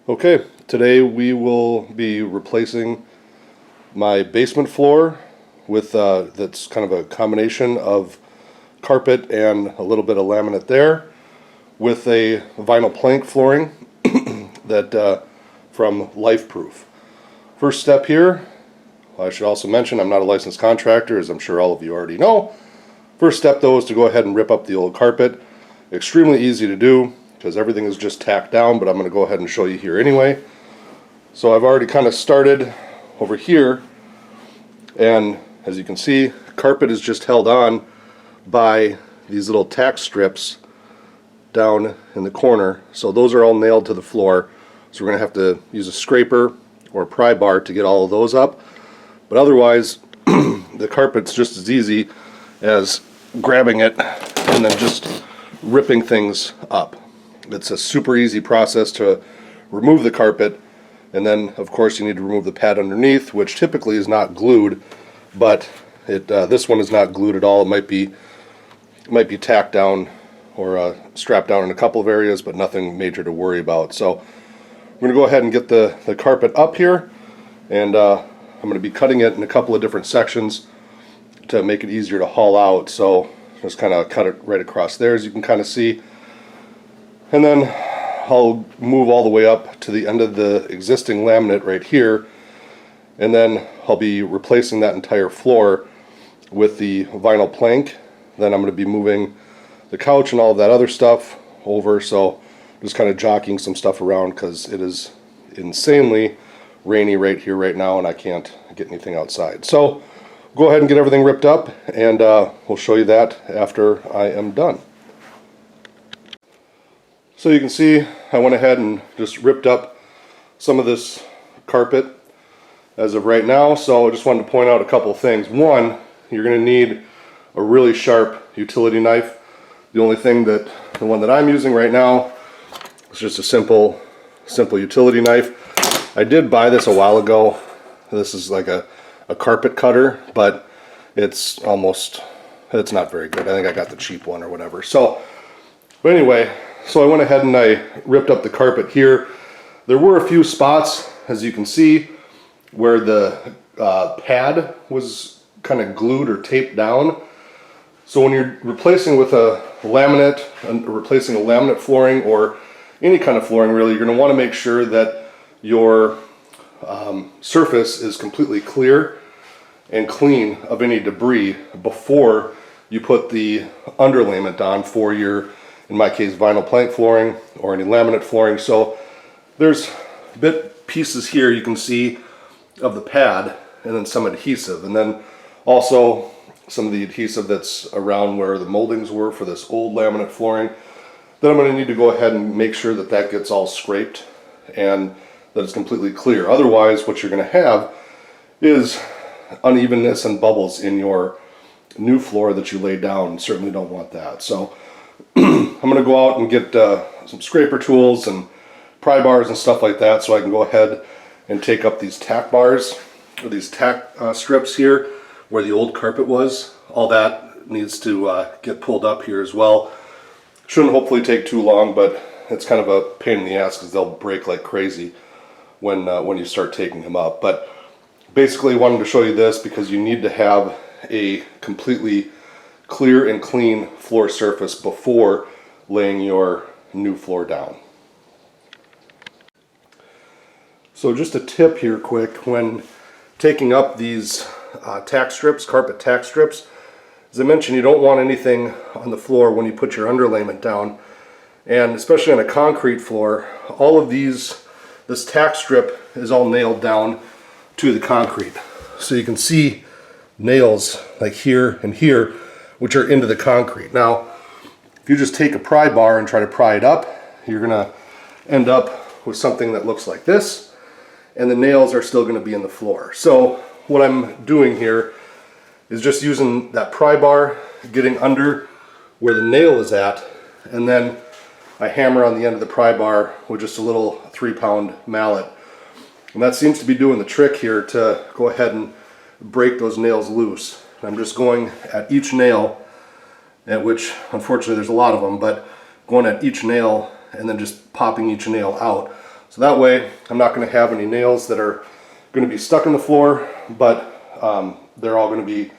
Okay, today we will be replacing my basement floor with that's kind of a combination of carpet and a little bit of laminate there with a vinyl plank flooring that from Lifeproof. First step here, I should also mention I'm not a licensed contractor, as I'm sure all of you already know. First step though is to go ahead and rip up the old carpet. Extremely easy to do because everything is just tacked down, but I'm going to go ahead and show you here anyway. So I've already kind of started over here, and as you can see, carpet is just held on by these little tack strips down in the corner. So those are all nailed to the floor. So we're going to have to use a scraper or a pry bar to get all of those up. But otherwise, the carpet's just as easy as grabbing it and then just ripping things up. It's a super easy process to remove the carpet, and then of course you need to remove the pad underneath, which typically is not glued, but this one is not glued at all. It might be tacked down or strapped down in a couple of areas, but nothing major to worry about. So I'm going to go ahead and get the carpet up here, and I'm going to be cutting it in a couple of different sections to make it easier to haul out. So just kind of cut it right across there, as you can kind of see. And then I'll move all the way up to the end of the existing laminate right here, and then I'll be replacing that entire floor with the vinyl plank. Then I'm going to be moving the couch and all of that other stuff over, so just kind of jockeying some stuff around because it is insanely rainy right here right now and I can't get anything outside. So go ahead and get everything ripped up, and we'll show you that after I am done. So you can see I went ahead and just ripped up some of this carpet as of right now. So I just wanted to point out a couple of things. One, you're going to need a really sharp utility knife. The one that I'm using right now is just a simple utility knife. I did buy this a while ago. This is like a carpet cutter, but it's not very good. I think I got the cheap one or whatever. But anyway, so I went ahead and I ripped up the carpet here. There were a few spots, as you can see, where the pad was kind of glued or taped down. So when you're replacing with a laminate, replacing a laminate flooring or any kind of flooring really, you're going to want to make sure that your surface is completely clear and clean of any debris before you put the underlayment on for your, in my case, vinyl plank flooring or any laminate flooring. So there's bit pieces here you can see of the pad, and then some adhesive, and then also some of the adhesive that's around where the moldings were for this old laminate flooring. Then I'm going to need to go ahead and make sure that that gets all scraped and that it's completely clear. Otherwise, what you're going to have is unevenness and bubbles in your new floor that you lay down. Certainly don't want that. So I'm going to go out and get some scraper tools and pry bars and stuff like that, so I can go ahead and take up these tack bars, or these tack strips here where the old carpet was. All that needs to get pulled up here as well. Shouldn't hopefully take too long, but it's kind of a pain in the ass because they'll break like crazy when you start taking them up. But basically, I wanted to show you this because you need to have a completely clear and clean floor surface before laying your new floor down. So just a tip here quick, when taking up these tack strips, carpet tack strips, as I mentioned, you don't want anything on the floor when you put your underlayment down, and especially on a concrete floor, all of this tack strip is all nailed down to the concrete. So you can see nails like here and here, which are into the concrete. Now, if you just take a pry bar and try to pry it up, you're gonna end up with something that looks like this, and the nails are still gonna be in the floor. So what I'm doing here is just using that pry bar, getting under where the nail is at, and then I hammer on the end of the pry bar with just a little 3-pound mallet. And that seems to be doing the trick here to go ahead and break those nails loose. And I'm just going at each nail, at which unfortunately there's a lot of them, but going at each nail and then just popping each nail out So that way I'm not going to have any nails that are going to be stuck in the floor, but they're all going to be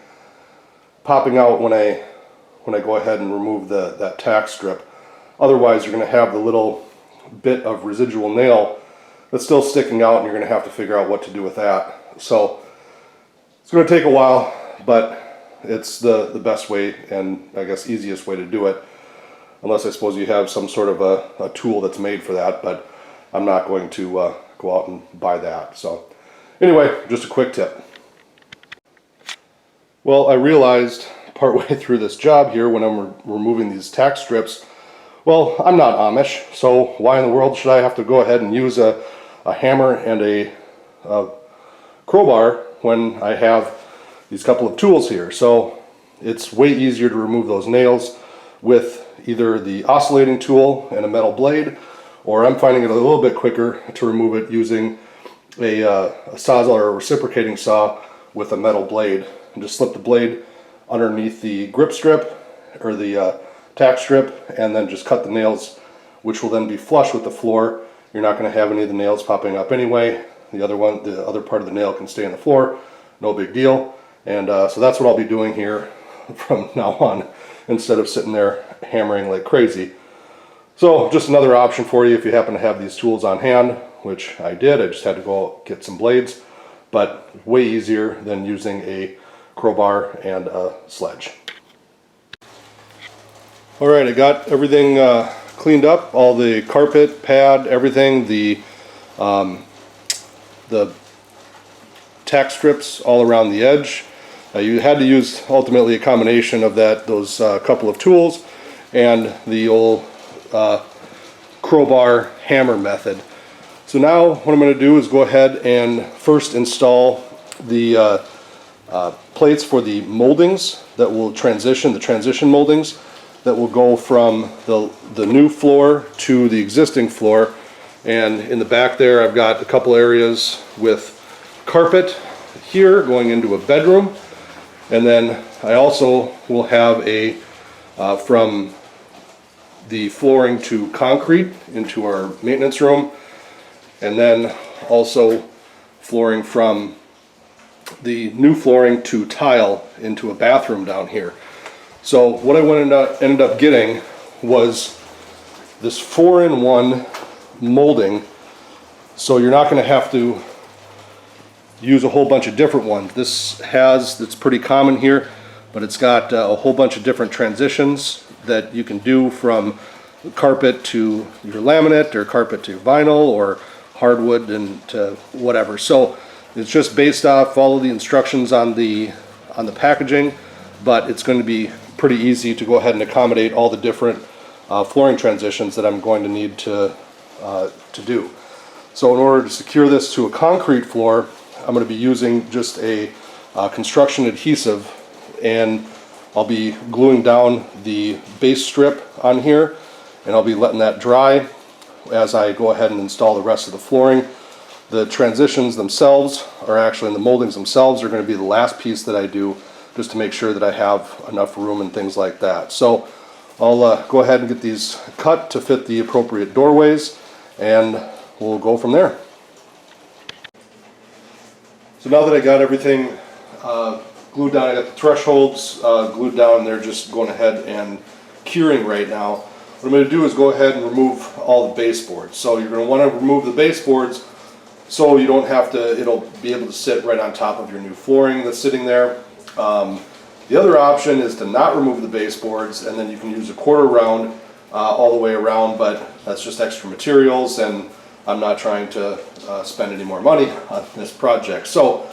popping out when I go ahead and remove that tack strip. Otherwise, you're going to have the little bit of residual nail that's still sticking out, and you're going to have to figure out what to do with that. So it's going to take a while, but it's the best way and I guess easiest way to do it. Unless I suppose you have some sort of a tool that's made for that, but I'm not going to go out and buy that. So anyway, just a quick tip. Well, I realized partway through this job here when I'm removing these tack strips, well, I'm not Amish, so why in the world should I have to go ahead and use a hammer and a crowbar when I have these couple of tools here? So it's way easier to remove those nails with either the oscillating tool and a metal blade, or I'm finding it a little bit quicker to remove it using a sawzall or a reciprocating saw with a metal blade. And just slip the blade underneath the grip strip or the tack strip, and then just cut the nails, which will then be flush with the floor. You're not going to have any of the nails popping up anyway. The other part of the nail can stay on the floor, no big deal. And so that's what I'll be doing here from now on, instead of sitting there hammering like crazy. So just another option for you if you happen to have these tools on hand, which I did. I just had to go get some blades, but way easier than using a crowbar and a sledge. Alright, I got everything cleaned up, all the carpet, pad, everything, the tack strips all around the edge. You had to use ultimately a combination of those couple of tools and the old crowbar hammer method. So now what I'm going to do is go ahead and first install the plates for the moldings that will transition, the transition moldings that will go from the new floor to the existing floor. And in the back there I've got a couple areas with carpet here going into a bedroom, and then I also will have a from the flooring to concrete into our maintenance room, and then also flooring from the new flooring to tile into a bathroom down here. So what I ended up getting was this 4-in-1 molding, so you're not going to have to use a whole bunch of different ones. It's pretty common here, but it's got a whole bunch of different transitions that you can do from carpet to your laminate, or carpet to vinyl, or hardwood and to whatever. So it's just based off all of the instructions on the packaging, but it's going to be pretty easy to go ahead and accommodate all the different flooring transitions that I'm going to need to do. So in order to secure this to a concrete floor, I'm going to be using just a construction adhesive, and I'll be gluing down the base strip on here, and I'll be letting that dry as I go ahead and install the rest of the flooring. The transitions themselves are actually, in the moldings themselves, are going to be the last piece that I do, just to make sure that I have enough room and things like that. So I'll go ahead and get these cut to fit the appropriate doorways, and we'll go from there. So now that I got everything glued down, I got the thresholds glued down, they're just going ahead and curing right now. What I'm going to do is go ahead and remove all the baseboards. So you're going to want to remove the baseboards so you don't have to, it'll be able to sit right on top of your new flooring that's sitting there. The other option is to not remove the baseboards, and then you can use a quarter round all the way around, but that's just extra materials, and I'm not trying to spend any more money on this project. So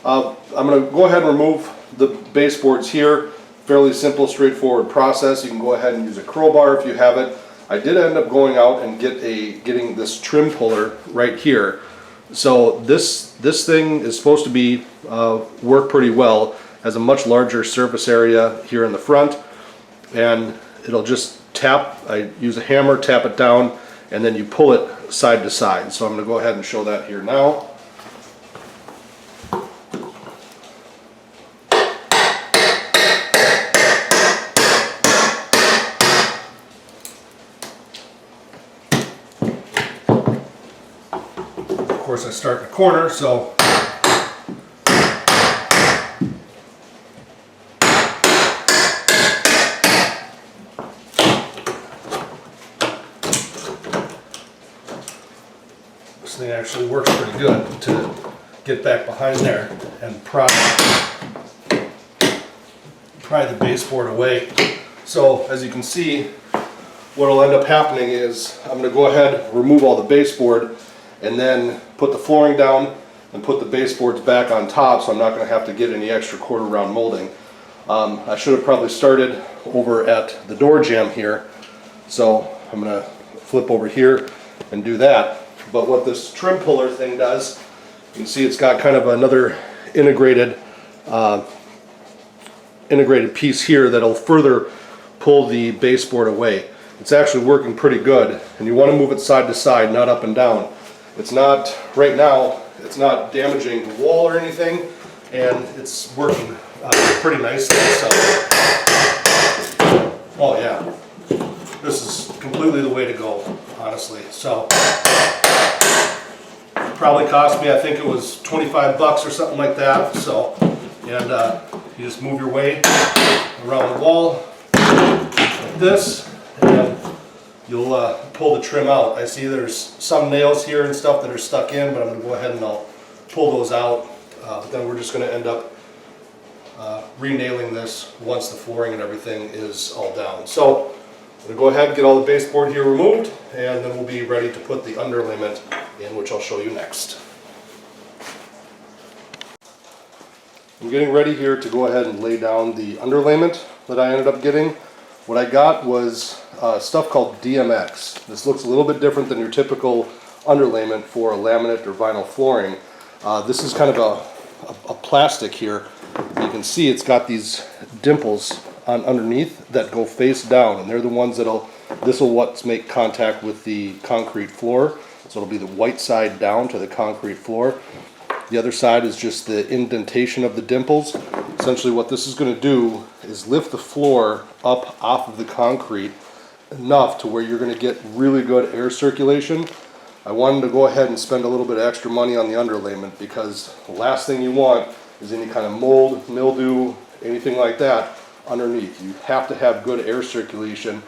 I'm going to go ahead and remove the baseboards here. Fairly simple, straightforward process. You can go ahead and use a crowbar if you have it. I did end up going out and getting this trim puller right here. So this thing is supposed to be work pretty well. Has a much larger surface area here in the front, and it'll just tap. I use a hammer, tap it down, and then you pull it side to side. So I'm going to go ahead and show that here now. course, I start in the corner, so this thing actually works pretty good to get back behind there and pry the baseboard away. So as you can see, what will end up happening is I'm going to go ahead, remove all the baseboard, and then put the flooring down and put the baseboards back on top, so I'm not going to have to get any extra quarter round molding. I should have probably started over at the door jamb here, so I'm going to flip over here and do that. But what this trim puller thing does, you can see it's got kind of another integrated piece here that'll further pull the baseboard away. It's actually working pretty good, and you want to move it side to side, not up and down. It's not, right now, it's not damaging the wall or anything, and it's working pretty nicely. So, oh yeah, this is completely the way to go, honestly. So, probably cost me, I think it was 25 bucks or something like that. So, and you just move your way around the wall like this, and you'll pull the trim out. I see there's some nails here and stuff that are stuck in, but I'm going to go ahead and I'll pull those out. Then we're just going to end up re-nailing this once the flooring and everything is all down. So I'm going to go ahead and get all the baseboard here removed, and then we'll be ready to put the underlayment in, which I'll show you next. I'm getting ready here to go ahead and lay down the underlayment that I ended up getting. What I got was stuff called DMX. This looks a little bit different than your typical underlayment for a laminate or vinyl flooring. This is kind of a plastic here. You can see it's got these dimples on underneath that go face down, and they're the ones this will what's make contact with the concrete floor. So it'll be the white side down to the concrete floor. The other side is just the indentation of the dimples. Essentially what this is going to do is lift the floor up off of the concrete enough to where you're going to get really good air circulation. I wanted to go ahead and spend a little bit of extra money on the underlayment, because the last thing you want is any kind of mold, mildew, anything like that underneath. You have to have good air circulation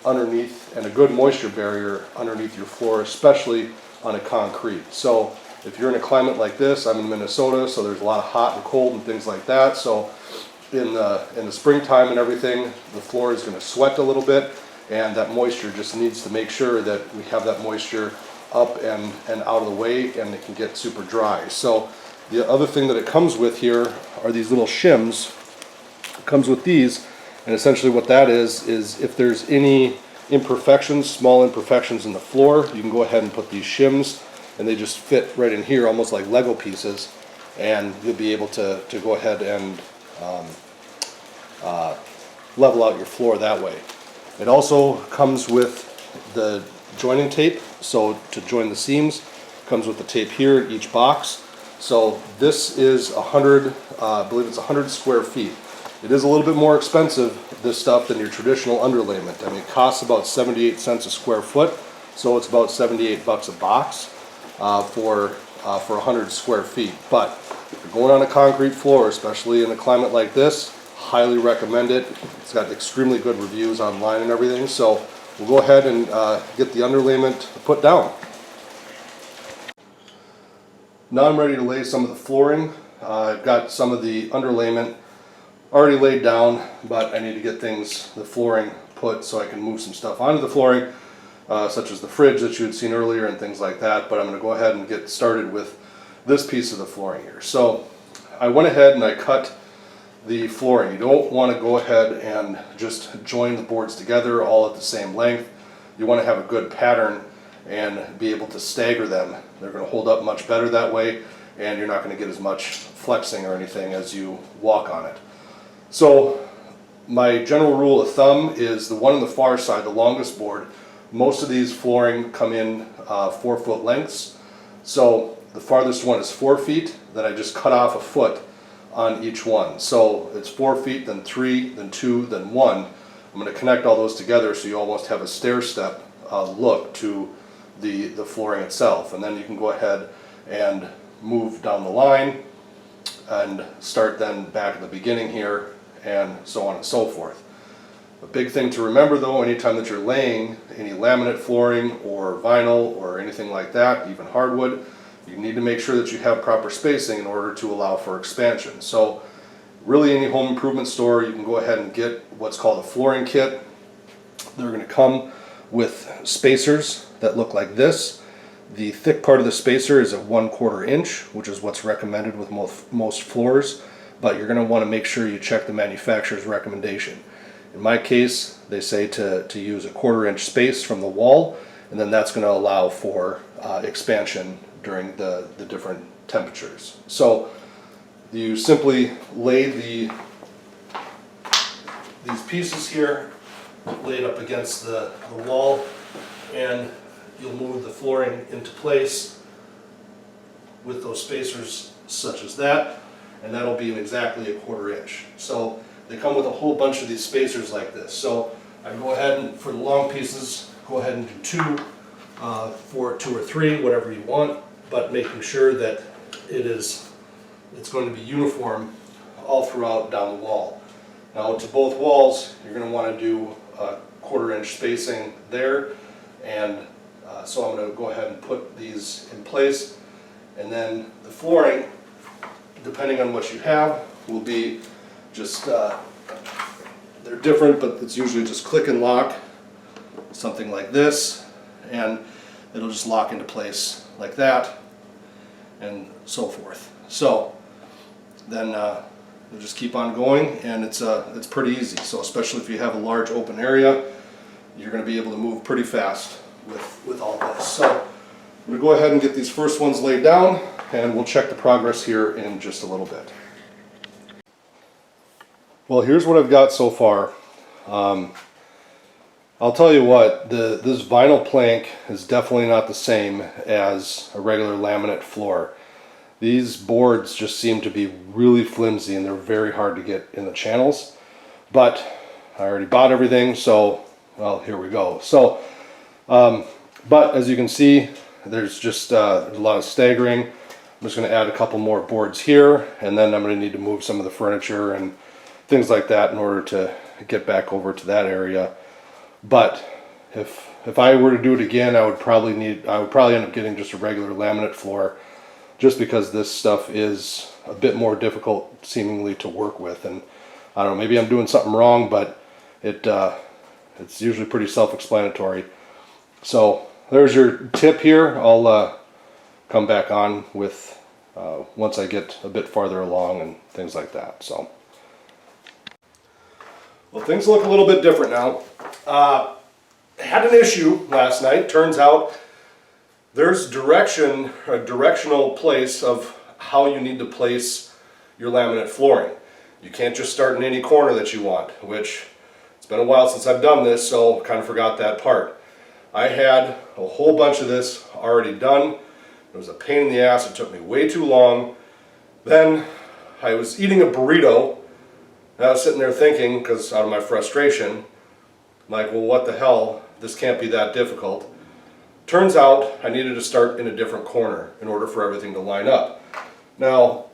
underneath and a good moisture barrier underneath your floor, especially on a concrete. So if you're in a climate like this, I'm in Minnesota, so there's a lot of hot and cold and things like that. So in the springtime and everything, the floor is going to sweat a little bit, and that moisture just needs to make sure that we have that moisture up and out of the way, and it can get super dry. So the other thing that it comes with here are these little shims. It comes with these, and essentially what that is if there's any imperfections, small imperfections in the floor, you can go ahead and put these shims, and they just fit right in here, almost like Lego pieces, and you'll be able to go ahead and level out your floor that way. It also comes with the joining tape, so to join the seams, comes with the tape here in each box. So this is 100, I believe it's 100 square feet. It is a little bit more expensive, this stuff, than your traditional underlayment. I mean, it costs about 78 cents a square foot, so it's about 78 bucks a box for 100 square feet. But if you're going on a concrete floor, especially in a climate like this, highly recommend it. It's got extremely good reviews online and everything. So we'll go ahead and get the underlayment put down. Now I'm ready to lay some of the flooring. I've got some of the underlayment already laid down, but I need to get the flooring put so I can move some stuff onto the flooring, such as the fridge that you had seen earlier and things like that. But I'm going to go ahead and get started with this piece of the flooring here. So I went ahead and I cut the flooring. You don't want to go ahead and just join the boards together all at the same length. You want to have a good pattern and be able to stagger them. They're going to hold up much better that way, and you're not going to get as much flexing or anything as you walk on it. So my general rule of thumb is the one on the far side, the longest board. Most of these flooring come in 4-foot lengths. So the farthest one is 4 feet, then I just cut off a foot on each one. So it's 4 feet, then 3, then 2, then 1. I'm going to connect all those together so you almost have a stair step look to the flooring itself. And then you can go ahead and move down the line and start then back at the beginning here, and so on and so forth. A big thing to remember though, anytime that you're laying any laminate flooring or vinyl or anything like that, even hardwood, you need to make sure that you have proper spacing in order to allow for expansion. So really any home improvement store, you can go ahead and get what's called a flooring kit. They're going to come with spacers that look like this. The thick part of the spacer is a 1/4 inch, which is what's recommended with most floors, but you're going to want to make sure you check the manufacturer's recommendation. In my case, they say to use a 1/4 inch space from the wall, and then that's going to allow for expansion during the different temperatures. So you simply lay these pieces here, lay it up against the wall, and you'll move the flooring into place with those spacers such as that, and that'll be exactly a 1/4 inch. So they come with a whole bunch of these spacers like this. So I go ahead and, for the long pieces, go ahead and do 2 or 3, whatever you want, but making sure that it's going to be uniform all throughout down the wall. Now to both walls, you're going to want to do a 1/4 inch spacing there, and so I'm going to go ahead and put these in place, and then the flooring, depending on what you have, will be just, they're different, but it's usually just click and lock, something like this, and it'll just lock into place like that, and so forth. So then you'll just keep on going, and it's pretty easy. So especially if you have a large open area, you're going to be able to move pretty fast with all this. So I'm going to go ahead and get these first ones laid down, and we'll check the progress here in just a little bit. Well, here's what I've got so far. I'll tell you what, this vinyl plank is definitely not the same as a regular laminate floor. These boards just seem to be really flimsy, and they're very hard to get in the channels. But I already bought everything, so, well, here we go. So, but as you can see, there's just there's a lot of staggering. I'm just going to add a couple more boards here, and then I'm going to need to move some of the furniture and things like that in order to get back over to that area. But if I were to do it again, I would probably end up getting just a regular laminate floor, just because this stuff is a bit more difficult seemingly to work with. And I don't know, maybe I'm doing something wrong, but it's usually pretty self-explanatory. So there's your tip here. I'll come back on with once I get a bit farther along and things like that. So, well, things look a little bit different now. Had an issue last night. Turns out there's a directional place of how you need to place your laminate flooring. You can't just start in any corner that you want, which it's been a while since I've done this, so kind of forgot that part. I had a whole bunch of this already done. It was a pain in the ass. It took me way too long. Then I was eating a burrito, and I was sitting there thinking, because out of my frustration, like, well, what the hell? This can't be that difficult. Turns out I needed to start in a different corner in order for everything to line up. Now,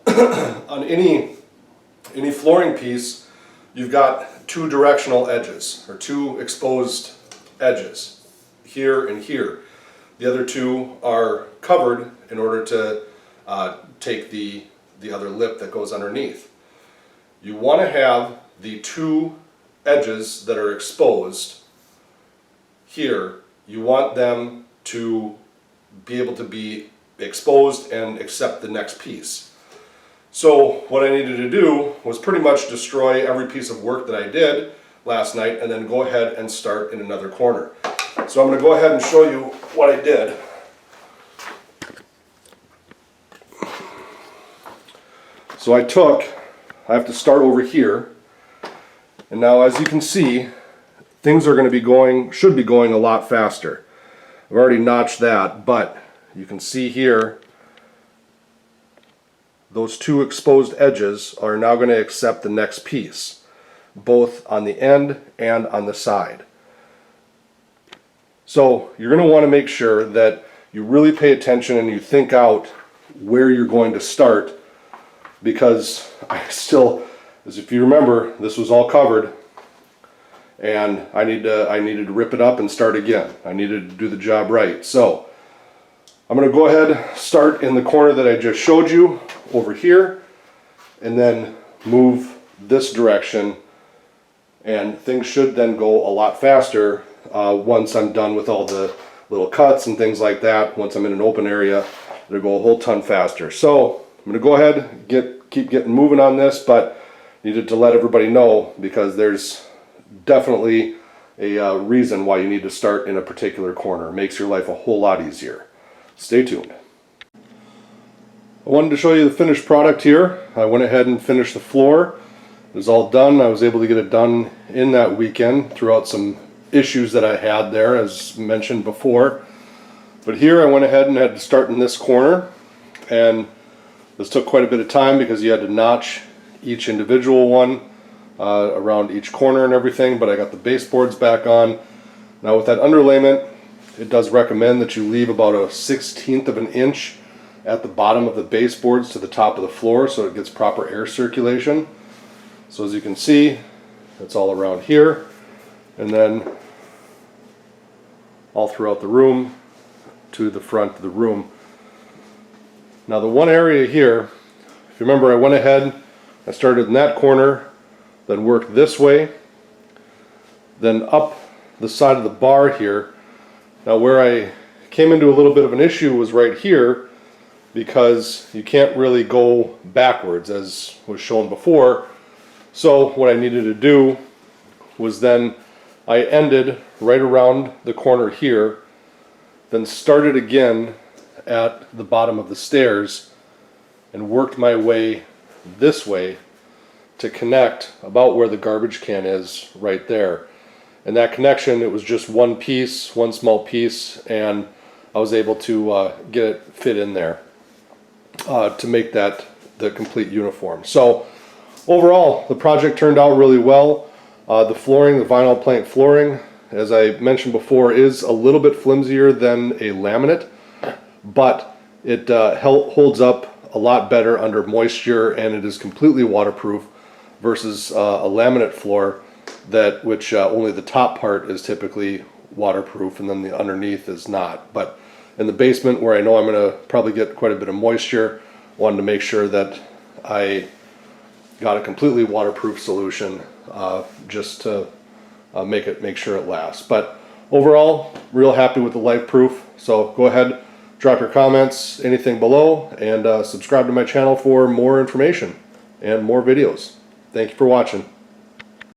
on any flooring piece, you've got 2 directional edges, or 2 exposed edges, here and here. The other 2 are covered in order to take the other lip that goes underneath. You want to have the 2 edges that are exposed here, you want them to be able to be exposed and accept the next piece. So what I needed to do was pretty much destroy every piece of work that I did last night, and then go ahead and start in another corner. So I'm going to go ahead and show you what I did. So I have to start over here, and now as you can see, things are going to should be going a lot faster. I've already notched that, but you can see here, those 2 exposed edges are now going to accept the next piece, both on the end and on the side. So you're going to want to make sure that you really pay attention and you think out where you're going to start, because I still, as if you remember, this was all covered, and I needed to rip it up and start again. I needed to do the job right. So I'm going to go ahead, start in the corner that I just showed you over here, and then move this direction, and things should then go a lot faster once I'm done with all the little cuts and things like that. Once I'm in an open area, it'll go a whole ton faster. So I'm going to go ahead, keep getting moving on this, but needed to let everybody know because there's definitely a reason why you need to start in a particular corner. It makes your life a whole lot easier. Stay tuned. I wanted to show you the finished product here. I went ahead and finished the floor. It was all done. I was able to get it done in that weekend throughout some issues that I had there, as mentioned before. But here I went ahead and had to start in this corner, and this took quite a bit of time because you had to notch each individual one around each corner and everything, but I got the baseboards back on. Now with that underlayment, it does recommend that you leave about a 1/16 of an inch at the bottom of the baseboards to the top of the floor so it gets proper air circulation. So as you can see, it's all around here, and then all throughout the room to the front of the room. Now the one area here, if you remember, I went ahead, I started in that corner, then worked this way, then up the side of the bar here. Now where I came into a little bit of an issue was right here, because you can't really go backwards as was shown before. So what I needed to do was then I ended right around the corner here, then started again at the bottom of the stairs and worked my way this way to connect about where the garbage can is right there. And that connection, it was just one piece, one small piece, and I was able to get it fit in there to make that the complete uniform. So overall, the project turned out really well. The flooring, the vinyl plank flooring, as I mentioned before, is a little bit flimsier than a laminate, but it holds up a lot better under moisture, and it is completely waterproof versus a laminate floor which only the top part is typically waterproof and then the underneath is not. But in the basement, where I know I'm going to probably get quite a bit of moisture, wanted to make sure that I got a completely waterproof solution just to make sure it lasts. But overall, real happy with the life proof. So go ahead, drop your comments, anything below, and subscribe to my channel for more information and more videos. Thank you for watching.